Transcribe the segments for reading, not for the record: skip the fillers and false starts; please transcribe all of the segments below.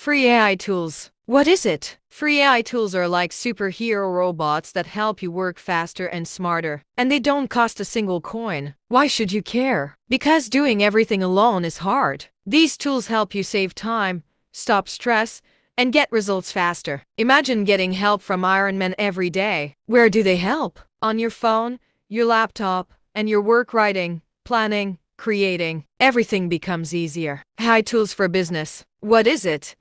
Free AI tools. What is it? Free AI tools are like superhero robots that help you work faster and smarter, and they don't cost a single coin. Why should you care? Because doing everything alone is hard. These tools help you save time, stop stress, and get results faster. Imagine getting help from Iron Man every day. Where do they help? On your phone, your laptop, and your work writing, planning, creating. Everything becomes easier. AI tools for business. What is it?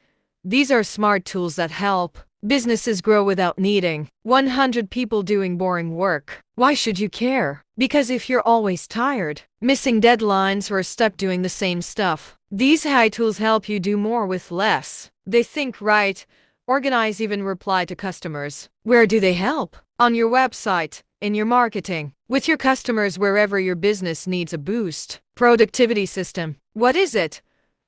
These are smart tools that help businesses grow without needing 100 people doing boring work. Why should you care? Because if you're always tired, missing deadlines, or stuck doing the same stuff, these AI tools help you do more with less. They think, write, organize, even reply to customers. Where do they help? On your website, in your marketing, with your customers, wherever your business needs a boost. Productivity system. What is it?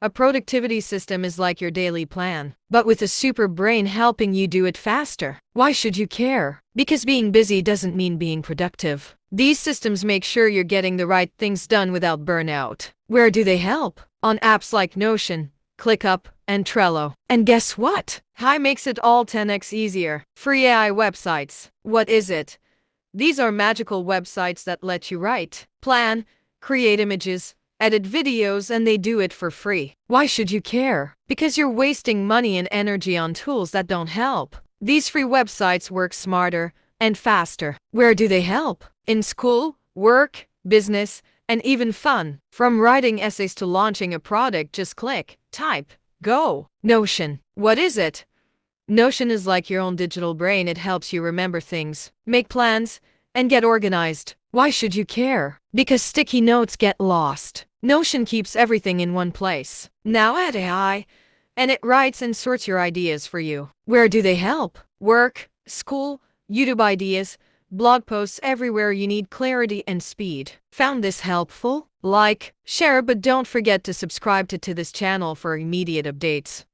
A productivity system is like your daily plan, but with a super brain helping you do it faster. Why should you care? Because being busy doesn't mean being productive. These systems make sure you're getting the right things done without burnout. Where do they help? On apps like Notion, ClickUp, and Trello. And guess what? AI makes it all 10x easier. Free AI websites. What is it? These are magical websites that let you write, plan, create images, edit videos, and they do it for free. Why should you care? Because you're wasting money and energy on tools that don't help. These free websites work smarter and faster. Where do they help? In school, work, business, and even fun. From writing essays to launching a product, just click, type, go. Notion. What is it? Notion is like your own digital brain. It helps you remember things, make plans, and get organized. Why should you care? Because sticky notes get lost. Notion keeps everything in one place. Now add AI, and it writes and sorts your ideas for you. Where do they help? Work, school, YouTube ideas, blog posts, everywhere you need clarity and speed. Found this helpful? Like, share, but don't forget to subscribe to this channel for immediate updates.